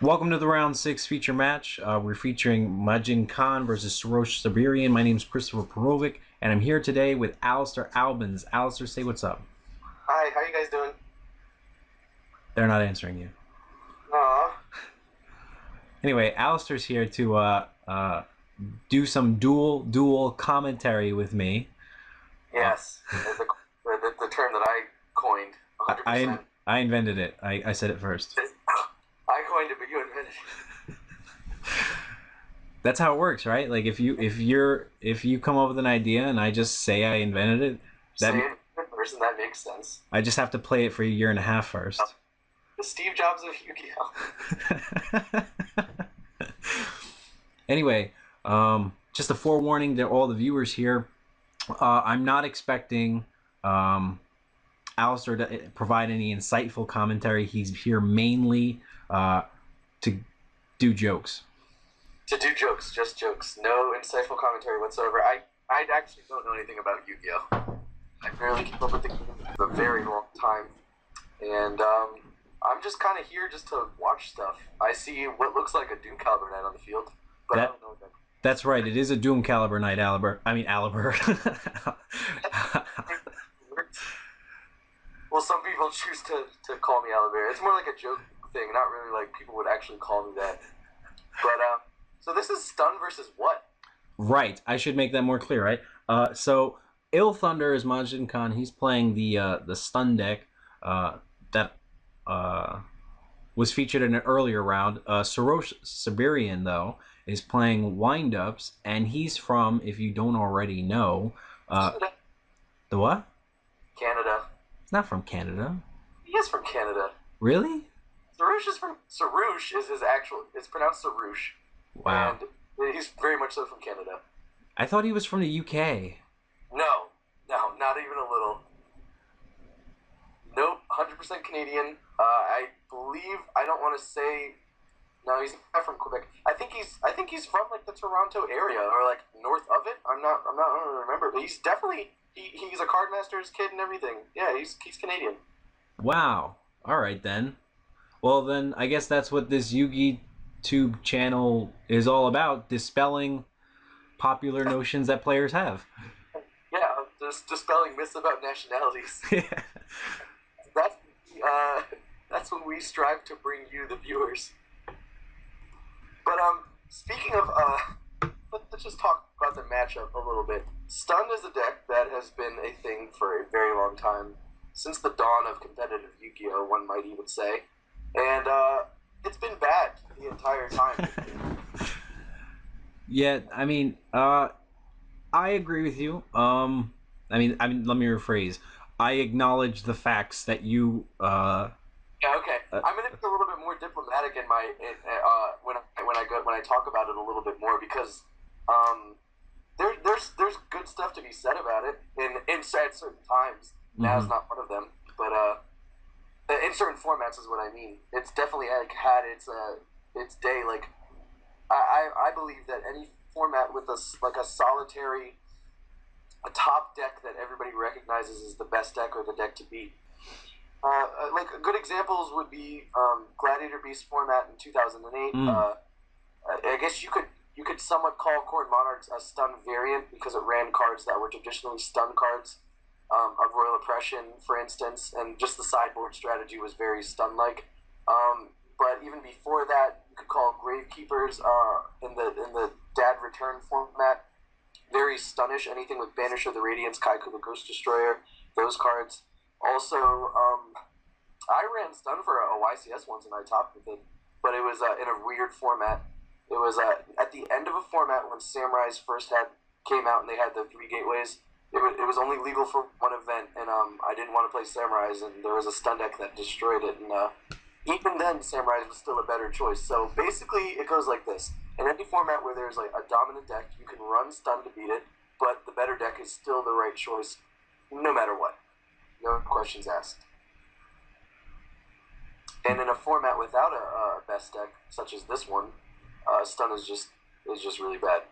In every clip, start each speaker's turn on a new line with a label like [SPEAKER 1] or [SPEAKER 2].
[SPEAKER 1] Welcome to the round 6 feature match. We're featuring Majin versus Sorosh Saberian. My name is Kristopher Perovic, and I'm here today with Alistar Albans. Alistar, say what's up.
[SPEAKER 2] Hi, how you guys doing?
[SPEAKER 1] They're not answering you.
[SPEAKER 2] Aw.
[SPEAKER 1] Anyway, Alistar's here to do some dual commentary with me.
[SPEAKER 2] Yes, the term that I coined, 100%.
[SPEAKER 1] I invented it. I said it first.
[SPEAKER 2] I coined it, but you invented it.
[SPEAKER 1] That's how it works, right? Like if you come up with an idea and I just say I invented it,
[SPEAKER 2] Say it in person, that makes sense.
[SPEAKER 1] I just have to play it for a year and a half first.
[SPEAKER 2] The Steve Jobs of Yu-Gi-Oh!
[SPEAKER 1] Anyway, just a forewarning to all the viewers here. I'm not expecting Alistar to provide any insightful commentary. He's here mainly to do jokes.
[SPEAKER 2] To do jokes, just jokes. No insightful commentary whatsoever. I actually don't know anything about Yu-Gi-Oh! I barely keep up with the game for a very long time. And I'm just kind of here just to watch stuff. I see what looks like a Doom Caliber Knight on the field, but I don't know what that.
[SPEAKER 1] That's right. It is a Doom Caliber Knight, Aliber.
[SPEAKER 2] Well, some people choose to call me Albert. It's more like a joke thing, not really like people would actually call me that. But so this is Stun versus what?
[SPEAKER 1] Right. I should make that more clear, right? So Ill Thunder is Majin Khan. He's playing the Stun deck that was featured in an earlier round. Sorosh Saberian, though, is playing Windups, and he's from, if you don't already know, the what?
[SPEAKER 2] Canada.
[SPEAKER 1] It's not from Canada.
[SPEAKER 2] He is from Canada.
[SPEAKER 1] Really?
[SPEAKER 2] Sorosh is from... Sorosh is his actual... It's pronounced Sorosh.
[SPEAKER 1] Wow.
[SPEAKER 2] And he's very much so from Canada.
[SPEAKER 1] I thought he was from the UK.
[SPEAKER 2] No, not even a little. Nope, 100% Canadian. I believe... I don't want to say... No, he's not from Quebec. I think he's from like the Toronto area or like north of it. I don't remember, but he's definitely he's a cardmaster's kid and everything. Yeah, he's Canadian.
[SPEAKER 1] Wow. All right then. Well then, I guess that's what this Yugi Tube channel is all about: dispelling popular notions that players have.
[SPEAKER 2] Yeah, just dispelling myths about nationalities.
[SPEAKER 1] Yeah.
[SPEAKER 2] That's what we strive to bring you, the viewers. But speaking of let's just talk about the matchup a little bit. Stun is a deck that has been a thing for a very long time, since the dawn of competitive Yu-Gi-Oh, one might even say, and it's been bad the entire time.
[SPEAKER 1] Yeah, I mean, I agree with you. I mean, let me rephrase. I acknowledge the facts that you.
[SPEAKER 2] Yeah, okay. I'm gonna be a little bit more diplomatic in my when I talk about it a little bit more because there's good stuff to be said about it at certain times. Now's not one of them, but in certain formats is what I mean. It's definitely like had its day. Like I believe that any format with a solitary a top deck that everybody recognizes as the best deck or the deck to beat. Like good examples would be Gladiator Beast format in 2008. I guess you could somewhat call Court Monarchs a stun variant because it ran cards that were traditionally stun cards of Royal Oppression, for instance, and just the sideboard strategy was very stun-like. But even before that, you could call Gravekeepers in the Dad Return format very stunish. Anything with Banisher the Radiance, Kaiku the Ghost Destroyer, those cards. Also, I ran stun for a YCS once and I topped with it, but it was in a weird format. It was at the end of a format when Samurais first came out and they had the 3 gateways. It was only legal for one event, and I didn't want to play Samurais, and there was a stun deck that destroyed it. And even then, Samurais was still a better choice. So basically, it goes like this: in any format where there's like a dominant deck, you can run stun to beat it, but the better deck is still the right choice, no matter what. No questions asked. And in a format without a best deck, such as this one, stun is just really bad.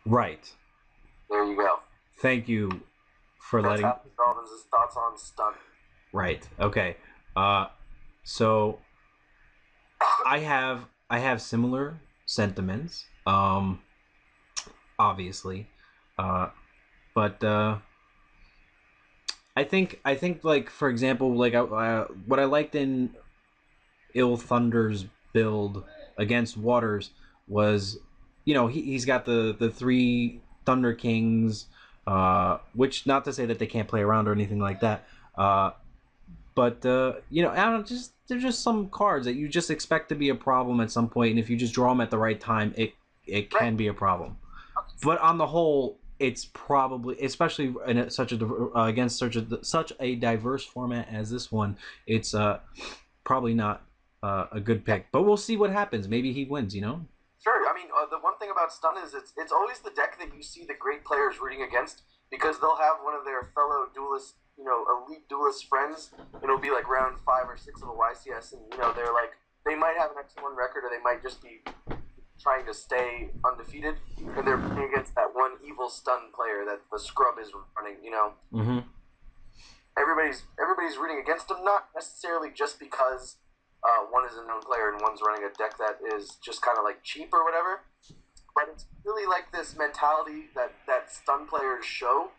[SPEAKER 1] Right.
[SPEAKER 2] There you go.
[SPEAKER 1] Thank you for letting.
[SPEAKER 2] Albans' thoughts on stun.
[SPEAKER 1] Right. Okay. So I have similar sentiments, obviously, but I think like for example, like what I liked in Ill Thunder's build against Waters was, you know, he's got the three Thunder Kings, which not to say that they can't play around or anything like that, but you know, I don't know, just there's just some cards that you just expect to be a problem at some point, and if you just draw them at the right time, it can be a problem. But on the whole, it's probably, especially in such a against such a diverse format as this one, it's probably not a good pick. But we'll see what happens. Maybe he wins. You know.
[SPEAKER 2] Sure. I mean, the one thing about Stun is it's always the deck that you see the great players rooting against because they'll have one of their fellow duelist, you know, elite duelist friends. It'll be like round 5 or 6 of a YCS, and you know they're like they might have an X1 record, or they might just be trying to stay undefeated, and they're playing against that one evil stun player that the scrub is running. You know, everybody's rooting against him, not necessarily just because one is a known player and one's running a deck that is just kind of like cheap or whatever. But it's really like this mentality that stun players show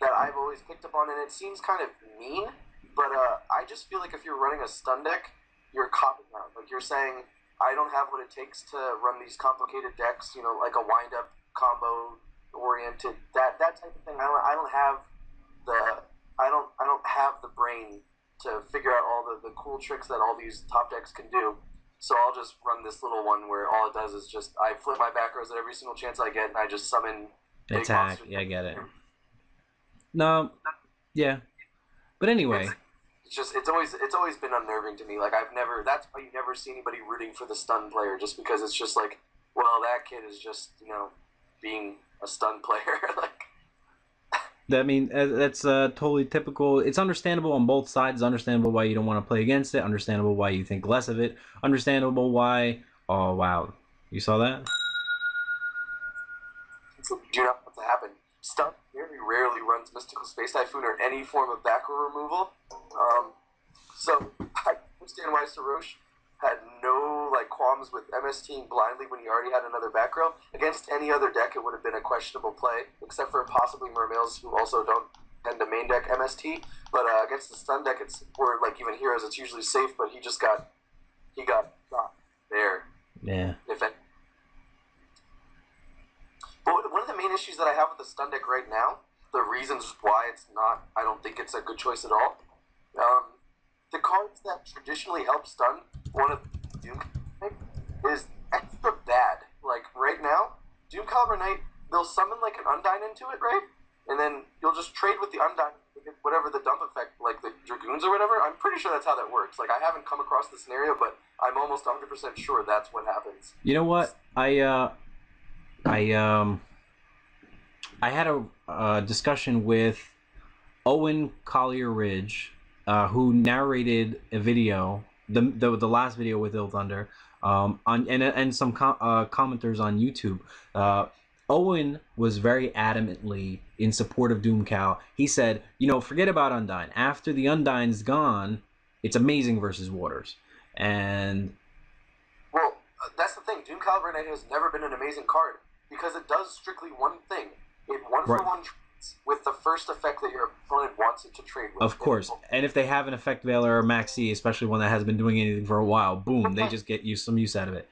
[SPEAKER 2] that I've always picked up on, and it seems kind of mean. But I just feel like if you're running a stun deck, you're copping out. Like you're saying, I don't have what it takes to run these complicated decks. You know, like a wind up combo oriented that type of thing. I don't have the brain to figure out all the cool tricks that all these top decks can do. So I'll just run this little one where all it does is just I flip my back rows at every single chance I get, and I just summon
[SPEAKER 1] attack. Yeah, I get it. No, yeah, but anyway,
[SPEAKER 2] it's always been unnerving to me. Like that's why you never see anybody rooting for the stun player, just because it's just like, well, that kid is just, you know, being a stun player. Like,
[SPEAKER 1] I mean, that's totally typical. It's understandable on both sides. Understandable why you don't want to play against it. Understandable why you think less of it. Understandable why. Oh wow, you saw that?
[SPEAKER 2] So do not want to happen. Stun very rarely runs Mystical Space Typhoon or any form of back row removal. So I understand why Sorosh had no like qualms with MSTing blindly when he already had another back row. Against any other deck, it would have been a questionable play, except for possibly Mermails, who also don't tend to main deck MST. But against the stun deck, or like even heroes, it's usually safe. But he got there.
[SPEAKER 1] Yeah.
[SPEAKER 2] But one of the main issues that I have with the stun deck right now, the reasons why I don't think it's a good choice at all. The cards that traditionally help stun one of Doom is extra bad. Like right now, Doom Caliber Knight, they'll summon like an Undyne into it, right? And then you'll just trade with the Undyne, whatever the dump effect, like the Dragoons or whatever. I'm pretty sure that's how that works. Like I haven't come across the scenario, but I'm almost 100% sure that's what happens.
[SPEAKER 1] You know what? I had a discussion with Owen Collier Ridge, who narrated a video, the last video with Ill Thunder, and some commenters on YouTube. Owen was very adamantly in support of Doomcal. He said, you know, forget about Undyne. After the Undyne's gone, it's amazing versus Waters. And
[SPEAKER 2] well, that's the thing. Doom Caliber Knight has never been an amazing card because it does strictly one thing. It one-for-one trades with the first effect that your opponent wants it to trade with.
[SPEAKER 1] Of course. And if they have an Effect Veiler or Maxi, especially one that hasn't been doing anything for a while, boom, they just get some use out of it.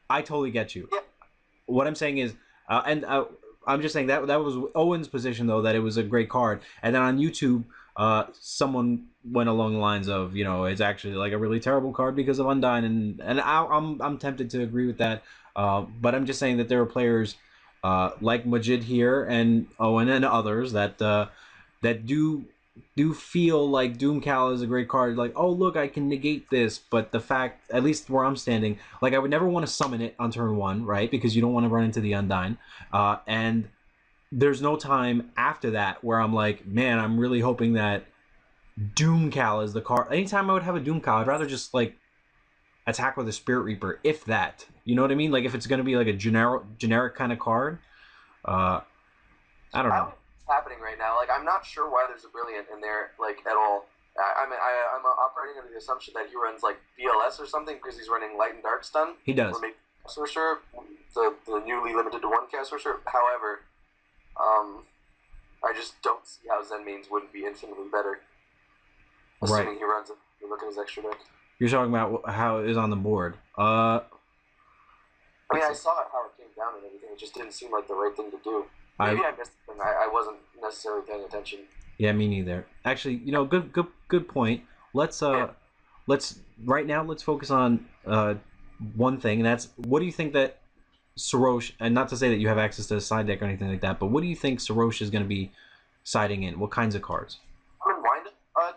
[SPEAKER 1] I totally get you.
[SPEAKER 2] Yeah.
[SPEAKER 1] What I'm saying is, I'm just saying that was Owen's position, though, that it was a great card. And then on YouTube, someone went along the lines of, you know, it's actually like a really terrible card because of Undyne, and I'm tempted to agree with that. But I'm just saying that there are players like Majid here and Owen and others that do feel like Doomcal is a great card. Like, oh look, I can negate this. But the fact, at least where I'm standing, like I would never want to summon it on turn 1, right? Because you don't want to run into the Undyne. And there's no time after that where I'm like, man, I'm really hoping that Doomcal is the card. Anytime I would have a Doomcal, I'd rather just like attack with a Spirit Reaper, if that. You know what I mean? Like if it's gonna be like a generic kind of card. I don't know.
[SPEAKER 2] What's happening right now? Like I'm not sure why there's a Brilliant in there, like at all. I'm operating under the assumption that he runs like BLS or something because he's running Light and Dark Stun.
[SPEAKER 1] He does.
[SPEAKER 2] Or maybe Sorcerer, the newly limited to 1 cast Sorcerer. However, I just don't see how Zen mains wouldn't be infinitely better. Assuming he runs it. You look at his extra deck.
[SPEAKER 1] You're talking about how it is on the board.
[SPEAKER 2] I mean, I saw how it came down and everything. It just didn't seem like the right thing to do. Maybe I missed something. I wasn't necessarily paying attention.
[SPEAKER 1] Yeah, me neither. Actually, good point. Let's right now let's focus on one thing, and that's what do you think that Sorosh, and not to say that you have access to a side deck or anything like that, but what do you think Sorosh is going to be siding in? What kinds of cards?
[SPEAKER 2] I'm in wind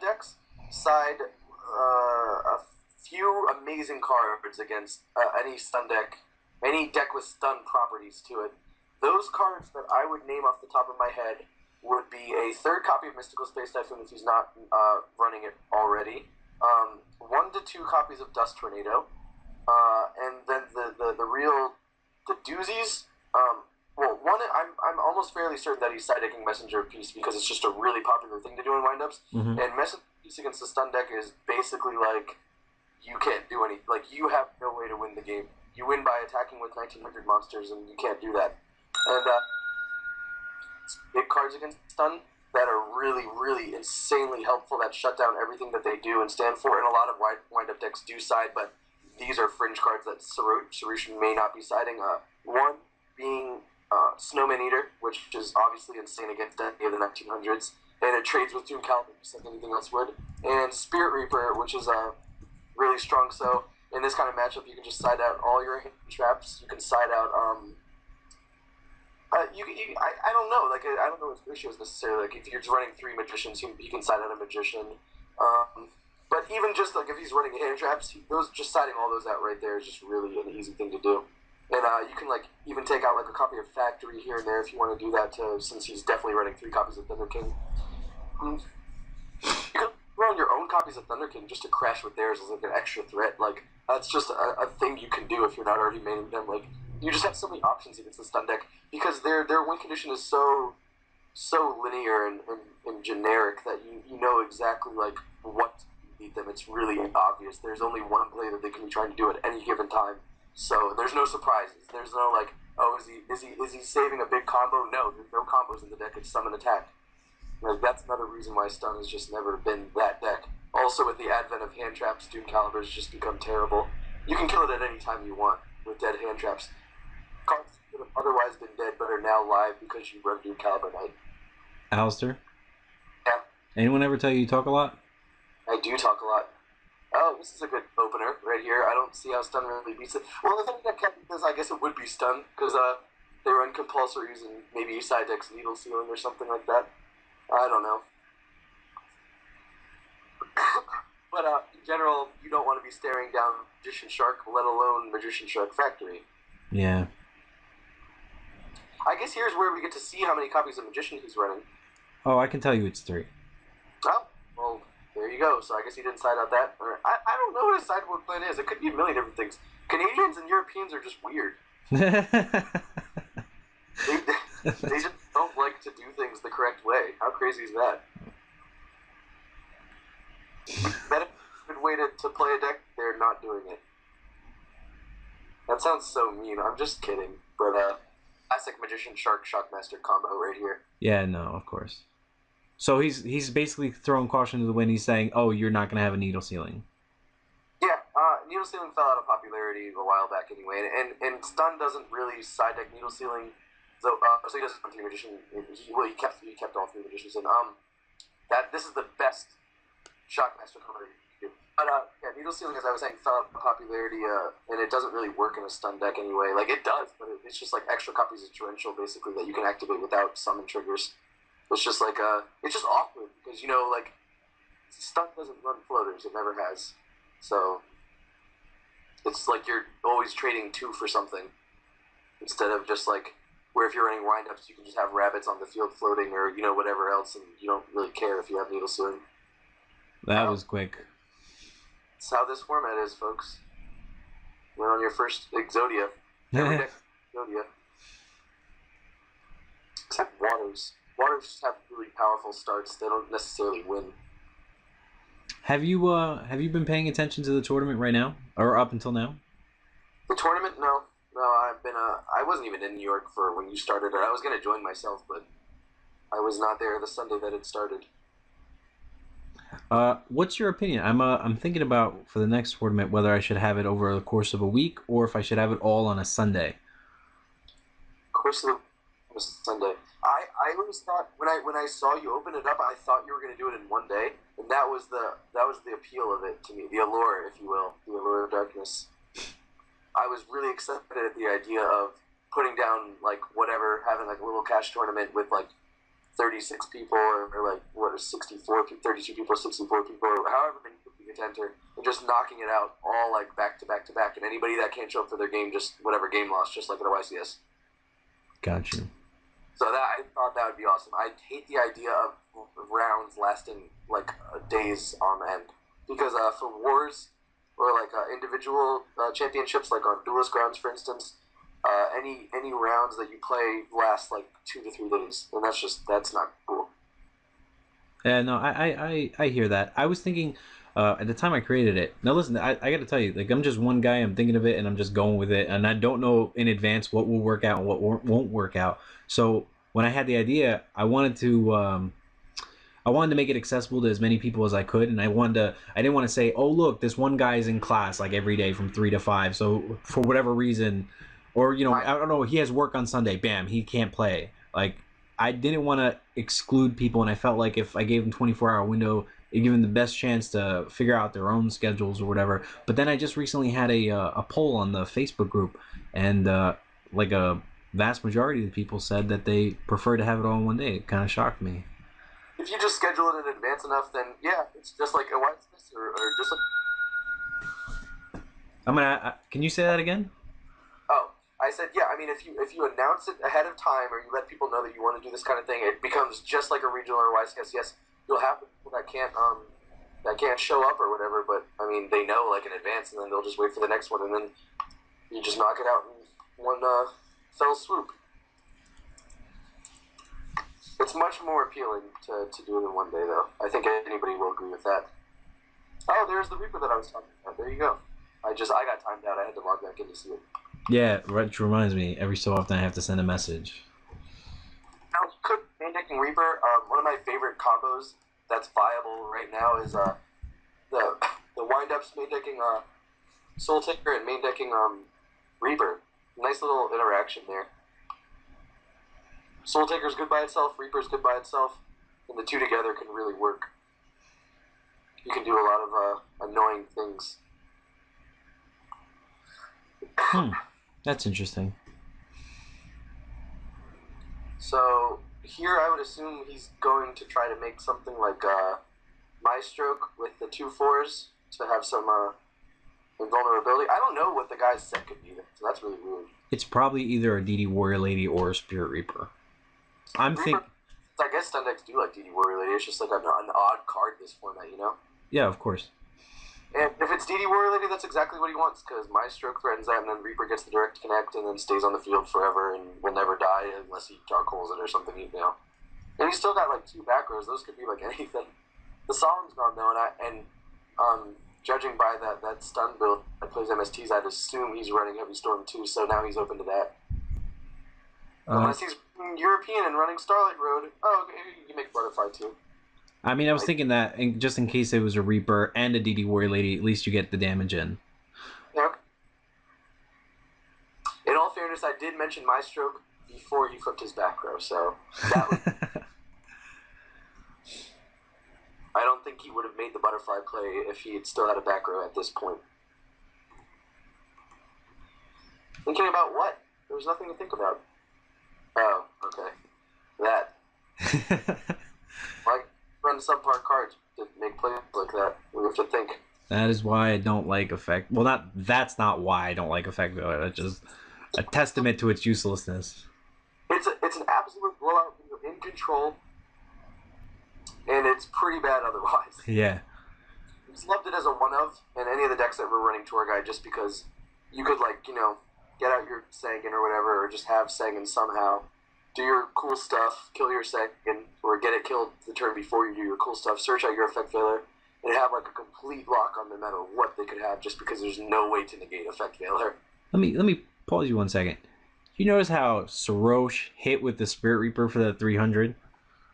[SPEAKER 2] decks. Side a few amazing cards against any stun deck, any deck with stun properties to it. Those cards that I would name off the top of my head would be a 3rd copy of Mystical Space Typhoon if he's not running it already. 1 to 2 copies of Dust Tornado, and then the doozies. Well, one I'm almost fairly certain that he's side decking Messenger of Peace because it's just a really popular thing to do in windups.
[SPEAKER 1] Mm-hmm.
[SPEAKER 2] And Messenger of Peace against the stun deck is basically like you can't do any. Like you have no way to win the game. You win by attacking with 1900 monsters, and you can't do that. And big cards against stun that are really, really insanely helpful that shut down everything that they do and stand for. And a lot of wind-up decks do side, but these are fringe cards that Sorosh may not be siding. One being Snowman Eater, which is obviously insane against any of the 1900s, and it trades with Doom Caliber just like anything else would. And Spirit Reaper, which is really strong. So in this kind of matchup, you can just side out all your hidden traps. You can side out I don't know. Like I don't know what his ratio is necessarily. Like if you're just running 3 magicians, he can side out a magician. But even just like if he's running hand traps, just siding all those out right there is just really an easy thing to do. And you can like even take out like a copy of Factory here and there if you want to do that too, since he's definitely running 3 copies of Thunder King. You can run your own copies of Thunder King just to crash with theirs as like an extra threat. Like that's just a thing you can do if you're not already maining them. Like you just have so many options against the stun deck because their win condition is so linear and generic that you know exactly like what to beat them. It's really obvious. There's only one play that they can be trying to do at any given time. So there's no surprises. There's no like, oh, is he saving a big combo? No, there's no combos in the deck. It's summon attack. Like that's another reason why stun has just never been that deck. Also, with the advent of hand traps, Doom Caliber's just become terrible. You can kill it at any time you want with dead hand traps. Cards that have otherwise been dead but are now live because you run Doom Caliber Knight.
[SPEAKER 1] Alistar?
[SPEAKER 2] Yeah.
[SPEAKER 1] Anyone ever tell you talk a lot?
[SPEAKER 2] I do talk a lot. Oh, this is a good opener right here. I don't see how stun really beats it. Well, the thing that does, I guess it would be stun because they run compulsories and maybe side decks needle sealing or something like that. I don't know. But in general, you don't want to be staring down Magician Shark, let alone Magician Shark Factory.
[SPEAKER 1] Yeah.
[SPEAKER 2] I guess here's where we get to see how many copies of Magician he's running.
[SPEAKER 1] Oh, I can tell you it's 3.
[SPEAKER 2] Oh, well, there you go. So I guess he didn't side out that. Or I don't know what his sideboard plan is. It could be a million different things. Canadians and Europeans are just weird. They just don't like to do things the correct way. How crazy is that? That a good way to play a deck, they're not doing it. That sounds so mean. I'm just kidding. But classic Magician Shark Shockmaster combo right here.
[SPEAKER 1] Yeah, no, of course. So he's basically throwing caution to the wind. He's saying, "Oh, you're not gonna have a needle sealing."
[SPEAKER 2] Yeah, needle sealing fell out of popularity a while back anyway, and stun doesn't really side deck needle sealing. So he doesn't run 3 magician. He kept all 3 magicians in. This is the best Shockmaster combo you can do. But yeah, needle sealing, as I was saying, fell out of popularity, and it doesn't really work in a stun deck anyway. Like it does, but it's just like extra copies of torrential basically that you can activate without summon triggers. It's just like it's just awkward because like stun doesn't run floaters; it never has. So it's like you're always trading 2 for something instead of just like where if you're running windups, you can just have rabbits on the field floating or whatever else, and you don't really care if you have needle sealing.
[SPEAKER 1] That was quick.
[SPEAKER 2] That's how this format is, folks. You're on your first Exodia. Every deck Exodia. Except Waters. Waters just have really powerful starts. They don't necessarily win.
[SPEAKER 1] Have you been paying attention to the tournament right now, or up until now?
[SPEAKER 2] The tournament, no, no. I wasn't even in New York for when you started it. I was gonna join myself, but I was not there the Sunday that it started.
[SPEAKER 1] What's your opinion? I'm thinking about for the next tournament whether I should have it over the course of a week or if I should have it all on a Sunday.
[SPEAKER 2] Of course, it was Sunday. I always thought when I saw you open it up, I thought you were gonna do it in one day, and that was the appeal of it to me, the allure, if you will, the allure of darkness. I was really excited at the idea of putting down like whatever, having like a little cash tournament with like 36 people or like what is 64, 32 people, 64 people, or however many people you get to enter, and just knocking it out all like back to back to back, and anybody that can't show up for their game, just whatever game lost, just like at a YCS.
[SPEAKER 1] Got you.
[SPEAKER 2] So that I thought that would be awesome. I hate the idea of rounds lasting like days on end because for wars or like individual championships, like on duelist grounds, for instance, any rounds that you play last like 2 to 3 days, and that's not cool.
[SPEAKER 1] Yeah, no, I hear that. I was thinking at the time I created it. Now listen, I got to tell you, like I'm just one guy. I'm thinking of it and I'm just going with it, and I don't know in advance what will work out and what won't work out. So when I had the idea, I wanted to make it accessible to as many people as I could, and I didn't want to say, oh look, this one guy is in class like every day from 3 to 5. So for whatever reason, or
[SPEAKER 2] Right.
[SPEAKER 1] I don't know, he has work on Sunday, bam, he can't play. Like I didn't want to exclude people, and I felt like if I gave them 24-hour window, it gave them the best chance to figure out their own schedules or whatever. But then I just recently had a poll on the Facebook group, and like a vast majority of the people said that they prefer to have it all in one day. It kind of shocked me.
[SPEAKER 2] If you just schedule it in advance enough, then yeah, it's just like a YCS or just a
[SPEAKER 1] Can you say that again?
[SPEAKER 2] oh, I said, yeah. I mean, if you announce it ahead of time or you let people know that you want to do this kind of thing, it becomes just like a regional or YCS. Yes, you'll have people that can't show up or whatever, but I mean, they know like in advance, and then they'll just wait for the next one, and then you just knock it out in one fell swoop. It's much more appealing to do it in one day, though. I think anybody will agree with that. Oh, there's the Reaper that I was talking about. There you go. I got timed out. I had to log back in to see it.
[SPEAKER 1] Yeah, which reminds me, every so often I have to send a message.
[SPEAKER 2] Now, could main decking Reaper. One of my favorite combos that's viable right now is the wind ups main decking Soul Taker and main decking Reaper. Nice little interaction there. Soul Taker's good by itself. Reaper's good by itself, and the two together can really work. You can do a lot of annoying things.
[SPEAKER 1] That's interesting.
[SPEAKER 2] So here I would assume he's going to try to make something like My Stroke with the 2/4s to have some invulnerability. I don't know what the guy's set could be, so that's really weird.
[SPEAKER 1] It's probably either a DD Warrior Lady or a Spirit Reaper.
[SPEAKER 2] Reaper, I guess stun decks do like DD Warrior Lady. It's just like an odd card this format, you know?
[SPEAKER 1] Yeah, of course.
[SPEAKER 2] And if it's DD Warrior Lady, that's exactly what he wants, because My Stroke threatens that, and then Reaper gets the direct connect, and then stays on the field forever, and will never die unless he dark holes it or something, you know. And he's still got like 2 back rows. Those could be like anything. The Solemn's gone though, and judging by that stun build that plays MSTs, I'd assume he's running Heavy Storm too. So now he's open to that. Unless he's European and running Starlight Road. Oh, okay, you can make Butterfly too.
[SPEAKER 1] I mean, I was thinking that just in case it was a Reaper and a DD Warrior Lady, at least you get the damage in.
[SPEAKER 2] Yeah. In all fairness, I did mention My Stroke before he flipped his back row, so that was... I don't think he would have made the Butterfly play if he had still had a back row at this point. Thinking about what? There was nothing to think about. Oh, okay. That. Like, run subpar cards to make plays like that. We have to think.
[SPEAKER 1] That is why I don't like Effect. Well, that's not why I don't like Effect, though. That's just a testament to its uselessness.
[SPEAKER 2] It's an absolute blowout when you're in control, and it's pretty bad otherwise.
[SPEAKER 1] Yeah.
[SPEAKER 2] I just loved it as a one-of in any of the decks that were running Tour Guide, just because you could, like, you know, get out your Sagan or whatever, or just have Sagan somehow do your cool stuff, kill your Sagan, or get it killed the turn before you do your cool stuff, search out your Effect Failure, and have like a complete lock on no matter what they could have, just because there's no way to negate effect failure.
[SPEAKER 1] Let me pause you 1 second. You notice how Sorosh hit with the Spirit Reaper for that 300?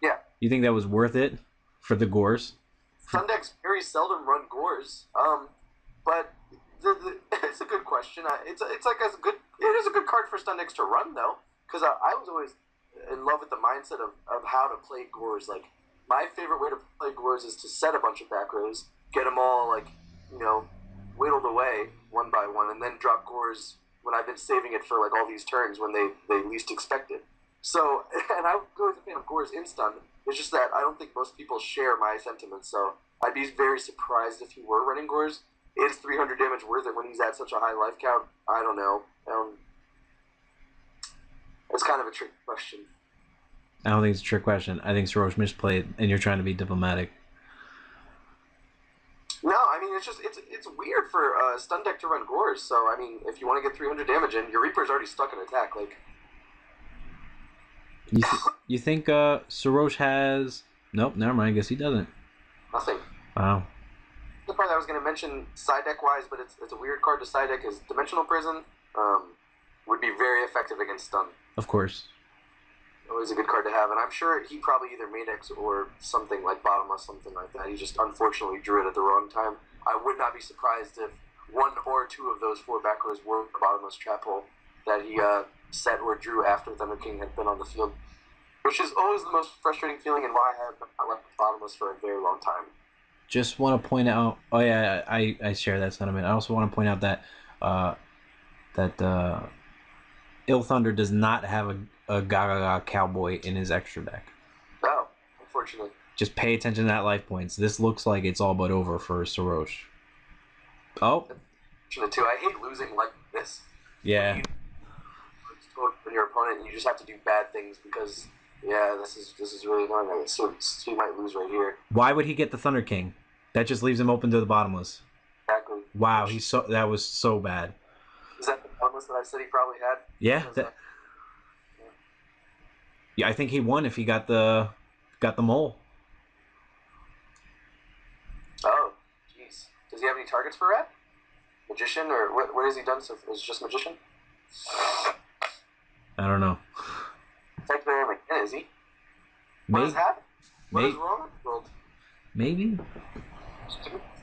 [SPEAKER 2] Yeah.
[SPEAKER 1] You think that was worth it for the Gores?
[SPEAKER 2] Sun decks very seldom run Gores, but it's a good question. It is a good card for Stun decks to run though, because I was always in love with the mindset of how to play Gores. Like, my favorite way to play Gores is to set a bunch of back rows, get them all like, whittled away one by one, and then drop Gores when I've been saving it for like all these turns when they least expect it. So, and I was always a fan of Gores in stun. It's just that I don't think most people share my sentiments, so I'd be very surprised if he were running Gores. Is 300 damage worth it when he's at such a high life count? I don't know. It's kind of a trick question.
[SPEAKER 1] I don't think it's a trick question. I think Sorosh misplayed, and you're trying to be diplomatic.
[SPEAKER 2] No, I mean, it's weird for a stun deck to run Gores. So I mean, if you want to get 300 damage in, your Reaper's already stuck in attack. Like,
[SPEAKER 1] you think Sorosh has? Nope, never mind. I guess he doesn't.
[SPEAKER 2] Nothing.
[SPEAKER 1] Wow.
[SPEAKER 2] The part that I was going to mention side deck wise, but it's a weird card to side deck, is Dimensional Prison. Would be very effective against stun.
[SPEAKER 1] Of course.
[SPEAKER 2] Always a good card to have, and I'm sure he probably either made X or something like Bottomless, something like that. He just unfortunately drew it at the wrong time. I would not be surprised if one or two of those 4 back rows were Bottomless Trap Hole that he set or drew after Thunder King had been on the field, which is always the most frustrating feeling, and why I have not left Bottomless for a very long time.
[SPEAKER 1] Just want to point out. Oh yeah, I share that sentiment. I also want to point out that Ill Thunder does not have a Gaga Cowboy in his extra deck.
[SPEAKER 2] No, unfortunately.
[SPEAKER 1] Just pay attention to that life points. This looks like it's all but over for Sorosh. Oh.
[SPEAKER 2] Too. I hate losing like this.
[SPEAKER 1] Yeah.
[SPEAKER 2] When your opponent, you just have to do bad things because, yeah, this is really annoying. So he might lose right here.
[SPEAKER 1] Why would he get the Thunder King? That just leaves him open to the Bottomless.
[SPEAKER 2] Exactly.
[SPEAKER 1] Wow, that was so bad.
[SPEAKER 2] Is that the Bottomless that I said he probably had?
[SPEAKER 1] Yeah. Yeah, I think he won if he got the mole.
[SPEAKER 2] Oh, jeez. Does he have any targets for Red? Magician, or what has he done? So is it just Magician?
[SPEAKER 1] I don't know.
[SPEAKER 2] Tech Bear McKenna, is he? What has happened? What is wrong with the world?
[SPEAKER 1] Maybe.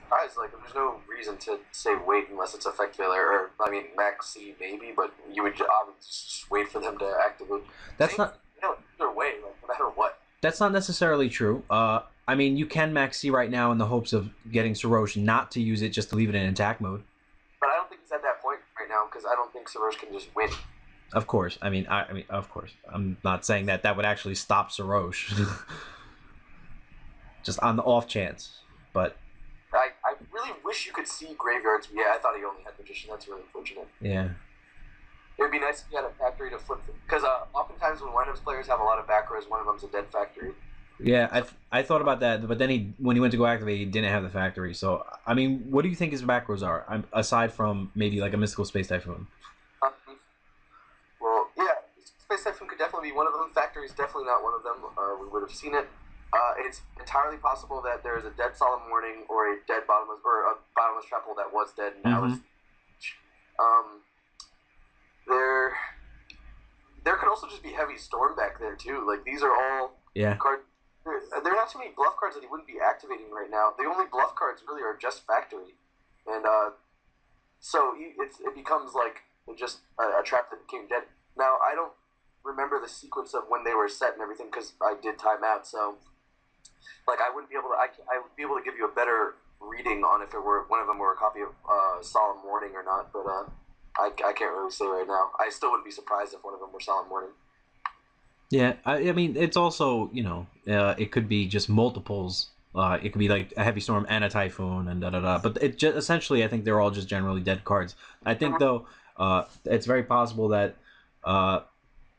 [SPEAKER 2] Guys, like, there's no reason to say wait unless it's effect failure, or, I mean, Max C maybe, but you would just wait for them to activate.
[SPEAKER 1] That's not...
[SPEAKER 2] Either way, like, no matter what.
[SPEAKER 1] That's not necessarily true. I mean, you can Max C right now in the hopes of getting Sorosh not to use it, just to leave it in attack mode.
[SPEAKER 2] But I don't think he's at that point right now, because I don't think Sorosh can just win.
[SPEAKER 1] Of course. I mean, of course. I'm not saying that would actually stop Sorosh. Just on the off chance. But
[SPEAKER 2] I really wish you could see Graveyards. Yeah, I thought he only had Magician. That's really unfortunate.
[SPEAKER 1] Yeah.
[SPEAKER 2] It would be nice if you had a factory to flip. Because oftentimes when windups players have a lot of back rows, one of them's a dead factory.
[SPEAKER 1] Yeah, I thought about that, but then when he went to go activate, he didn't have the factory. So, I mean, what do you think his back rows are? Aside from maybe like a Mystical Space Typhoon?
[SPEAKER 2] Well, yeah, Space Typhoon could definitely be one of them. Factory is definitely not one of them. We would have seen it. It's entirely possible that there is a dead Solemn Warning or a dead Bottomless, or a Bottomless Trap Hole that was dead and now is. There could also just be Heavy Storm back there too. Like, these are all cards. There are not too many bluff cards that he wouldn't be activating right now. The only bluff cards really are just Factory, and so it becomes like just a trap that became dead. Now, I don't remember the sequence of when they were set and everything because I did time out. So, like, I wouldn't be able to. I would be able to give you a better reading on if one of them were a copy of Solemn Warning or not. But I can't really say right now. I still wouldn't be surprised if one of them were Solemn Warning.
[SPEAKER 1] Yeah, I mean, it's also, it could be just multiples. It could be like a Heavy Storm and a Typhoon and da-da-da. But essentially, I think they're all just generally dead cards. I think, though, it's very possible that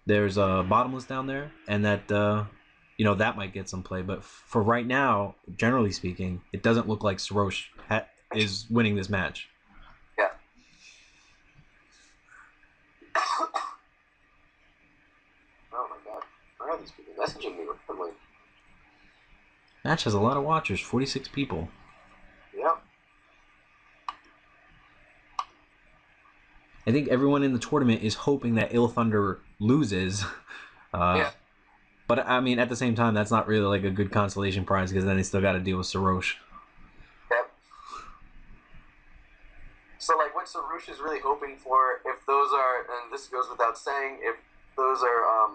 [SPEAKER 1] there's a Bottomless down there and that, that might get some play. But for right now, generally speaking, it doesn't look like Sorosh is winning this match.
[SPEAKER 2] Yeah. Oh my god. Where are these people messaging me randomly?
[SPEAKER 1] Match has a lot of watchers, 46 people. I think everyone in the tournament is hoping that Ill Thunder loses.
[SPEAKER 2] Yeah.
[SPEAKER 1] But I mean, at the same time, that's not really like a good consolation prize because then they still got to deal with Sorosh.
[SPEAKER 2] Yep. So like what Sorosh is really hoping for, if those are, and this goes without saying, if those are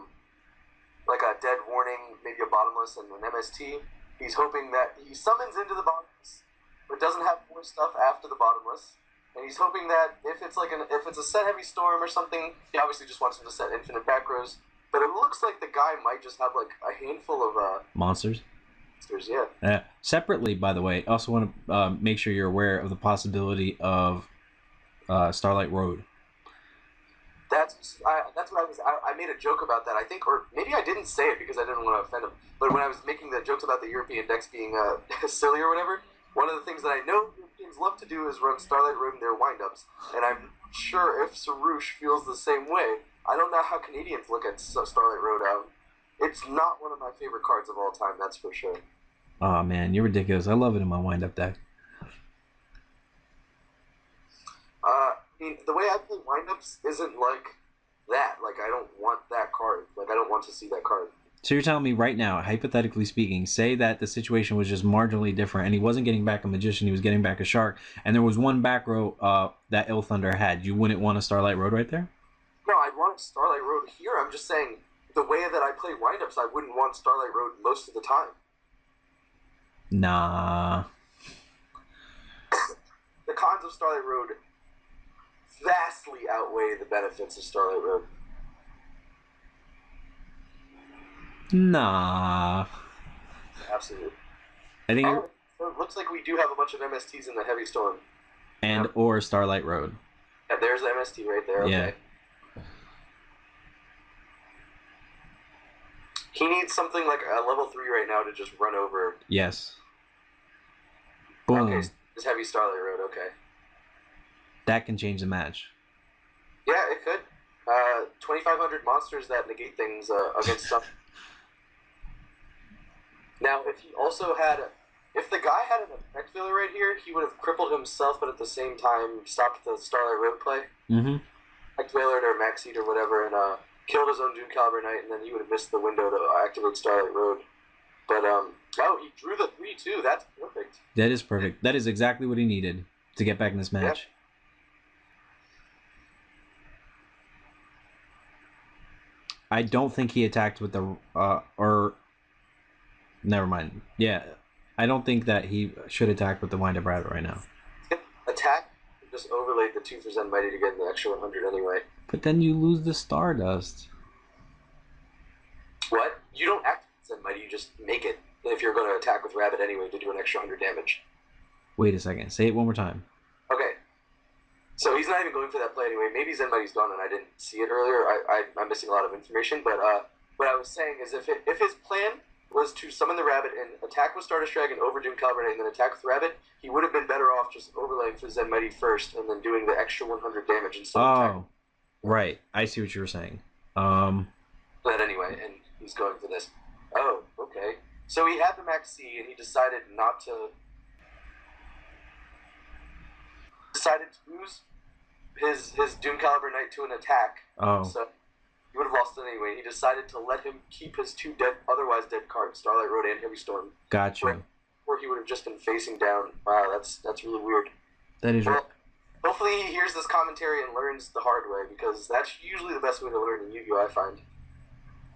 [SPEAKER 2] like a dead warning, maybe a bottomless and an MST, he's hoping that he summons into the bottomless, but doesn't have more stuff after the bottomless. And he's hoping that if it's if it's a set heavy storm or something, he obviously just wants him to set infinite back rows. But it looks like the guy might just have like a handful of
[SPEAKER 1] monsters.
[SPEAKER 2] Yeah.
[SPEAKER 1] Separately, by the way, I also want to make sure you're aware of the possibility of Starlight Road.
[SPEAKER 2] That's what I made a joke about that. I think, or maybe I didn't say it because I didn't want to offend him. But when I was making the jokes about the European decks being silly or whatever, one of the things that I know Europeans love to do is run Starlight Road in their windups. And I'm sure if Sorosh feels the same way, I don't know how Canadians look at Starlight Road. It's not one of my favorite cards of all time, that's for sure.
[SPEAKER 1] Oh man, you're ridiculous. I love it in my wind-up deck.
[SPEAKER 2] I mean, the way I play windups isn't like that. Like, I don't want that card. Like, I don't want to see that card.
[SPEAKER 1] So you're telling me right now, hypothetically speaking, say that the situation was just marginally different and he wasn't getting back a Magician, he was getting back a Shark, and there was one back row that Ill Thunder had. You wouldn't want a Starlight Road right there?
[SPEAKER 2] No, I'd want a Starlight Road here. I'm just saying, the way that I play windups, I wouldn't want Starlight Road most of the time.
[SPEAKER 1] Nah.
[SPEAKER 2] The cons of Starlight Road vastly outweigh the benefits of Starlight Road.
[SPEAKER 1] Nah.
[SPEAKER 2] Absolutely.
[SPEAKER 1] I think
[SPEAKER 2] so it looks like we do have a bunch of MSTs in the Heavy Storm.
[SPEAKER 1] And or Starlight Road.
[SPEAKER 2] Yeah, there's the MST right there. Okay.
[SPEAKER 1] Yeah.
[SPEAKER 2] He needs something like a level 3 right now to just run over.
[SPEAKER 1] Yes. Boom.
[SPEAKER 2] Okay, this Heavy Starlight Road, okay.
[SPEAKER 1] That can change the match.
[SPEAKER 2] Yeah, it could. 2,500 monsters that negate things against stuff. Now, if he also had... If the guy had an effect failure right here, he would have crippled himself, but at the same time stopped the Starlight Road play.
[SPEAKER 1] Mm-hmm.
[SPEAKER 2] Effect failure or max heat or whatever, and killed his own Doom Caliber Knight, and then he would have missed the window to activate Starlight Road. But, oh, he drew the 3 too. That's perfect.
[SPEAKER 1] That is perfect. That is exactly what he needed to get back in this match. Yeah. I don't think he attacked with the, or, never mind. Yeah, I don't think that he should attack with the Wind-Up Rabbit right now.
[SPEAKER 2] Attack, just overlaid the 2 for Zen Mighty to get the extra 100 anyway.
[SPEAKER 1] But then you lose the Stardust.
[SPEAKER 2] What? You don't activate Zen Mighty, you just make it. If you're going to attack with Rabbit anyway to do an extra 100 damage.
[SPEAKER 1] Wait a second, say it one more time.
[SPEAKER 2] Okay. So he's not even going for that play anyway. Maybe Zen Mighty's gone and I didn't see it earlier. I'm missing a lot of information. But what I was saying is if his plan was to summon the Rabbit and attack with Stardust Dragon over Doom Caliber Knight and then attack with Rabbit, he would have been better off just overlaying for Zen Mighty first and then doing the extra 100 damage instead of attacking.
[SPEAKER 1] Right. I see what you were saying.
[SPEAKER 2] But anyway, and he's going for this. Oh, okay. So he had the Max C and he decided not to... Decided to use his Doom Caliber Knight to an attack.
[SPEAKER 1] Oh.
[SPEAKER 2] So he would have lost it anyway. He decided to let him keep his 2 otherwise dead cards, Starlight Road and Heavy Storm.
[SPEAKER 1] Gotcha.
[SPEAKER 2] Or he would have just been facing down. Wow, that's really weird.
[SPEAKER 1] That is right.
[SPEAKER 2] Hopefully he hears this commentary and learns the hard way, because that's usually the best way to learn in Yu-Gi-Oh! I find.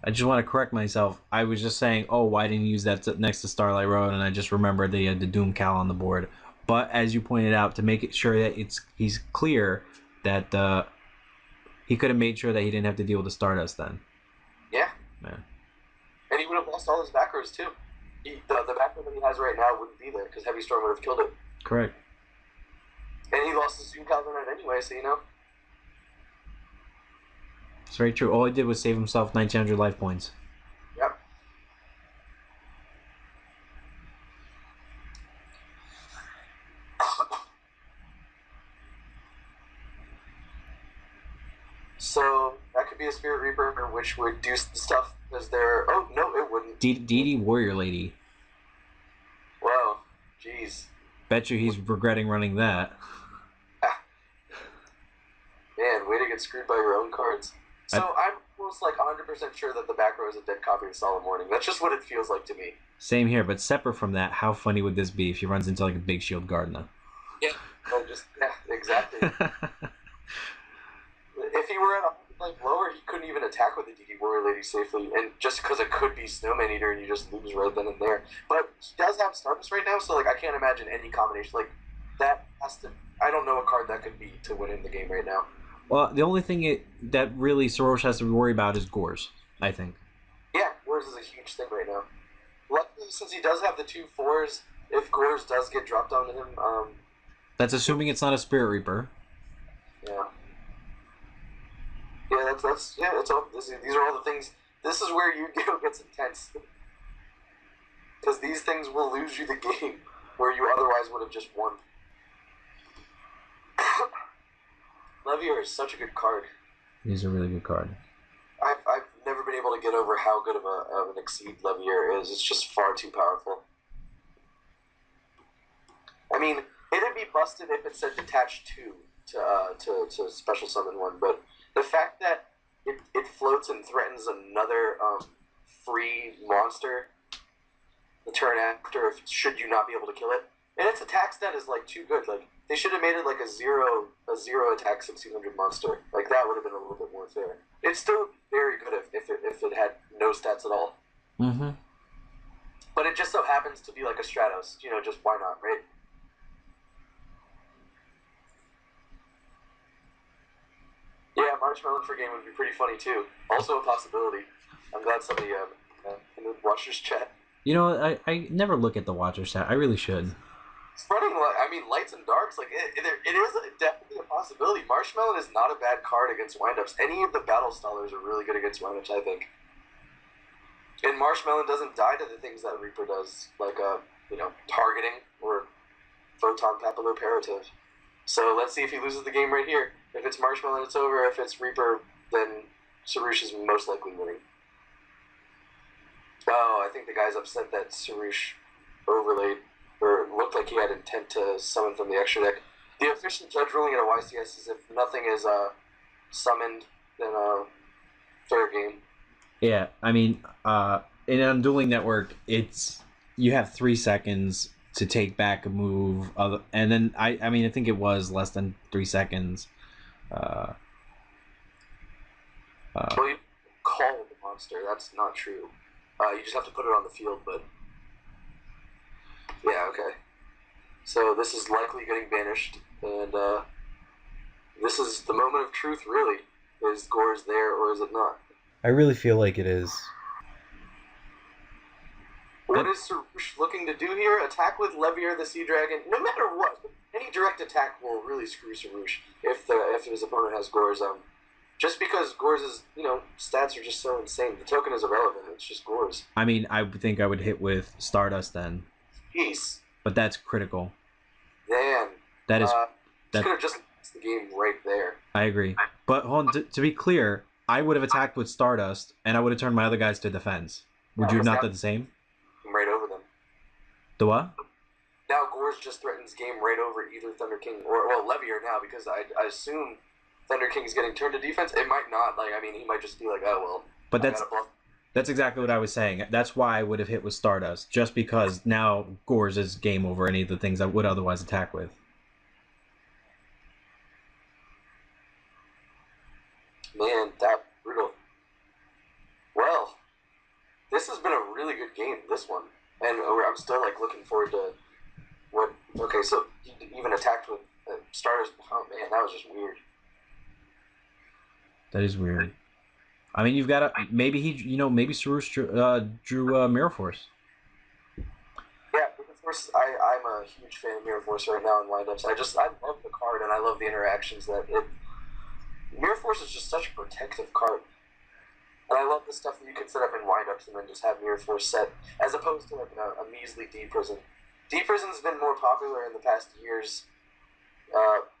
[SPEAKER 1] I just want to correct myself. I was just saying, oh, why didn't you use that next to Starlight Road? And I just remembered they had the Doom Cal on the board. But as you pointed out, to make it sure that he's clear that he could have made sure that he didn't have to deal with the Stardust then.
[SPEAKER 2] Yeah.
[SPEAKER 1] Man.
[SPEAKER 2] And he would have lost all his back rows too. The back row that he has right now wouldn't be there because Heavy Storm would have killed it.
[SPEAKER 1] Correct.
[SPEAKER 2] And he lost his Doom Caliber Knight anyway, so you know.
[SPEAKER 1] It's very true. All he did was save himself 1,900 life points.
[SPEAKER 2] Yep. So that could be a Spirit Reaper, which would do stuff as their... Oh, no, it wouldn't.
[SPEAKER 1] DD Warrior Lady.
[SPEAKER 2] Wow. Jeez.
[SPEAKER 1] Bet you he's regretting running that.
[SPEAKER 2] Man, get screwed by your own cards. So I'm almost like 100% sure that the back row is a dead copy of Solemn Warning. That's just what it feels like to me.
[SPEAKER 1] Same here, but separate from that, how funny would this be if he runs into like a Big Shield Gardener?
[SPEAKER 2] Yeah, exactly. If he were at a like lower, he couldn't even attack with the DD Warrior Lady safely, and just because it could be Snowman Eater and you just lose right then and there. But he does have Stardust right now, so like I can't imagine any combination like that has to. I don't know what card that could be to win in the game right now.
[SPEAKER 1] Well, the only thing that really Sorosh has to worry about is Gores, I think.
[SPEAKER 2] Yeah, Gores is a huge thing right now. Luckily, since he does have the 2/4s, if Gores does get dropped onto him,
[SPEAKER 1] that's assuming it's not a Spirit Reaper.
[SPEAKER 2] Yeah. Yeah, that's it's all. These are all the things. This is where Yu-Gi-Oh gets intense, because these things will lose you the game where you otherwise would have just won. Levier is such a good card.
[SPEAKER 1] He's a really good card.
[SPEAKER 2] I've never been able to get over how good of an Exceed Levier is. It's just far too powerful. I mean, it'd be busted if it said detach 2 to special summon 1, but the fact that it floats and threatens another free monster the turn after, should you not be able to kill it, and its attack stat is like too good. Like they should have made it like a zero attack 1600 monster. Like that would have been a little bit more fair. It's still very good if it had no stats at all.
[SPEAKER 1] Mm-hmm.
[SPEAKER 2] But it just so happens to be like a Stratos. You know, just why not, right? Yeah, Marshmallow for game would be pretty funny too. Also a possibility. I'm glad somebody in the Watchers chat.
[SPEAKER 1] You know, I never look at the Watchers chat. I really should.
[SPEAKER 2] It's running, I mean, lights and darks. Like it is definitely a possibility. Marshmallow is not a bad card against windups. Any of the battle stallers are really good against windups, I think. And Marshmallow doesn't die to the things that Reaper does, like targeting or photon papilloperative. So let's see if he loses the game right here. If it's Marshmallow, it's over. If it's Reaper, then Sorosh is most likely winning. Oh, I think the guy's upset that Sorosh overlaid, or looked like he had intent to summon from the extra deck. The official judge ruling at a YCS is if nothing is summoned, then fair game.
[SPEAKER 1] Yeah, I mean, in on Dueling Network, you have 3 seconds to take back a move, and then I think it was less than 3 seconds.
[SPEAKER 2] Well, you call the monster. That's not true. You just have to put it on the field, but yeah, okay. So this is likely getting banished, and this is the moment of truth, really. Is Gores there, or is it not?
[SPEAKER 1] I really feel like it is.
[SPEAKER 2] What is Sorosh looking to do here? Attack with Levier the Sea Dragon. No matter what, any direct attack will really screw Sorosh if his opponent has Gores. Just because Gores' stats are just so insane. The token is irrelevant. It's just Gores.
[SPEAKER 1] I mean, I think I would hit with Stardust then.
[SPEAKER 2] Jeez.
[SPEAKER 1] But that's critical.
[SPEAKER 2] Man.
[SPEAKER 1] That is.
[SPEAKER 2] That could have just lost the game right there.
[SPEAKER 1] I agree. But hold on, to be clear, I would have attacked with Stardust, and I would have turned my other guys to defense. Would you have not done the same?
[SPEAKER 2] Right over them.
[SPEAKER 1] The what?
[SPEAKER 2] Now Gores just threatens game right over either Thunder King or Levier now, because I assume Thunder King is getting turned to defense. It might not. He might just be like, oh well.
[SPEAKER 1] But that's exactly what I was saying. That's why I would have hit with Stardust, just because now Gores is game over any of the things I would otherwise attack with.
[SPEAKER 2] Man, that brutal. Well, this has been a really good game, this one. And I'm still looking forward to what. Okay, so he even attacked with Stardust. Oh man, that was just weird.
[SPEAKER 1] That is weird. I mean, you've got to maybe maybe Sorosh drew Mirror Force.
[SPEAKER 2] Yeah, of course. I'm a huge fan of Mirror Force right now in windups. I love the card and I love the interactions that it. Mirror Force is just such a protective card. And I love the stuff that you can set up in windups and then just have Mirror Force set, as opposed to a measly D-Prison. D-Prison's been more popular in the past years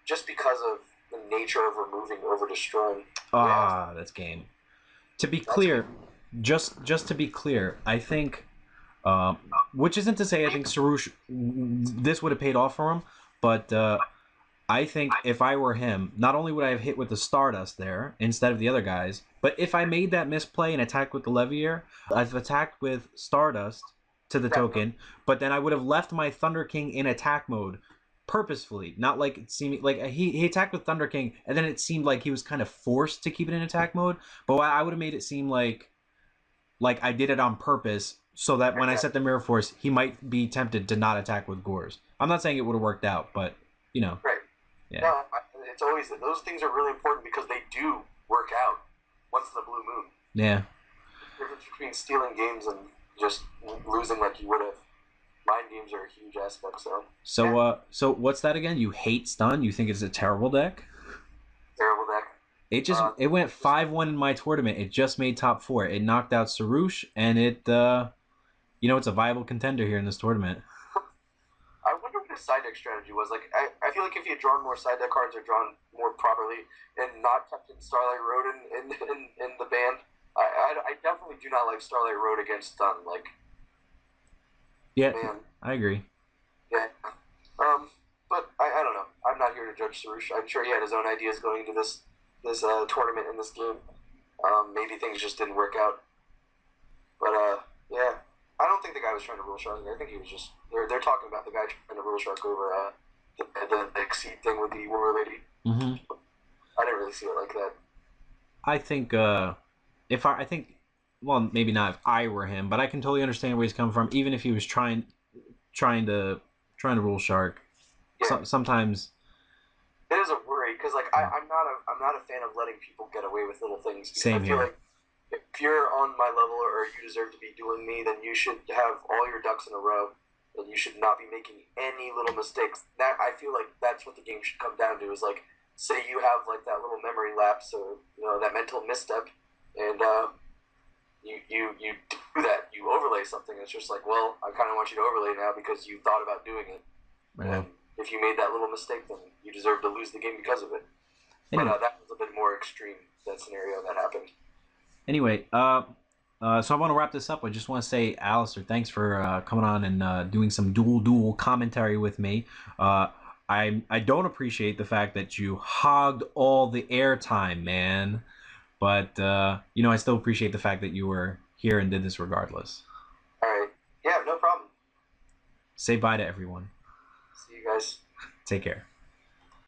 [SPEAKER 2] just because of the nature of removing over destroying.
[SPEAKER 1] That's game. To be clear, just to be clear, I think, which isn't to say I think Sorosh, this would have paid off for him, but I think if I were him, not only would I have hit with the Stardust there instead of the other guys, but if I made that misplay and attacked with the Levier, I've attacked with Stardust to the token, but then I would have left my Thunder King in attack mode purposefully, not like it seemed like he attacked with Thunder King, and then it seemed like he was kind of forced to keep it in attack mode. But I would have made it seem like I did it on purpose, so that when I set the Mirror Force, he might be tempted to not attack with Gores. I'm not saying it would have worked out, but you know,
[SPEAKER 2] Right.
[SPEAKER 1] yeah.
[SPEAKER 2] No, it's always those things are really important because they do work out once in a blue moon.
[SPEAKER 1] Yeah.
[SPEAKER 2] The difference between stealing games and just losing like you would have. Mind games are a huge aspect.
[SPEAKER 1] So what's that again? You hate stun? You think it's a terrible deck?
[SPEAKER 2] Terrible deck.
[SPEAKER 1] It went 5-1 in my tournament. It just made top 4. It knocked out Sorosh, and it it's a viable contender here in this tournament.
[SPEAKER 2] I wonder what his side deck strategy was. Like, I feel like if he had drawn more side deck cards or drawn more properly and not kept in Starlight Road in the band, I definitely do not like Starlight Road against stun. Like,
[SPEAKER 1] yeah,
[SPEAKER 2] man.
[SPEAKER 1] I agree.
[SPEAKER 2] Yeah. But I don't know. I'm not here to judge Sorosh. I'm sure he had his own ideas going into this tournament in this game. Maybe things just didn't work out. But yeah, I don't think the guy was trying to rule shark. I think he was just they're talking about the guy trying to rule shark over the exceed thing with the warrior lady.
[SPEAKER 1] Mm-hmm.
[SPEAKER 2] I didn't really see it like that.
[SPEAKER 1] I think I think well, maybe not if I were him, but I can totally understand where he's coming from. Even if he was trying to rule shark,
[SPEAKER 2] Yeah.
[SPEAKER 1] sometimes
[SPEAKER 2] it is a worry because like I'm not a fan of letting people get away with little things.
[SPEAKER 1] Same
[SPEAKER 2] I feel
[SPEAKER 1] here.
[SPEAKER 2] like if you're on my level or you deserve to be doing me, then you should have all your ducks in a row, and you should not be making any little mistakes. That I feel like that's what the game should come down to. Is like, say you have like that little memory lapse or that mental misstep, and you do that, you overlay something. It's just like, well, I kind of want you to overlay now because you thought about doing it.
[SPEAKER 1] Right.
[SPEAKER 2] And if you made that little mistake, then you deserve to lose the game because of it.
[SPEAKER 1] Anyway.
[SPEAKER 2] But that was a bit more extreme, that scenario that happened.
[SPEAKER 1] Anyway, so I want to wrap this up. I just want to say, Alistar, thanks for coming on and doing some dual commentary with me. I don't appreciate the fact that you hogged all the airtime, man. But I still appreciate the fact that you were here and did this regardless.
[SPEAKER 2] All right. Yeah, no problem.
[SPEAKER 1] Say bye to everyone.
[SPEAKER 2] See you guys.
[SPEAKER 1] Take care.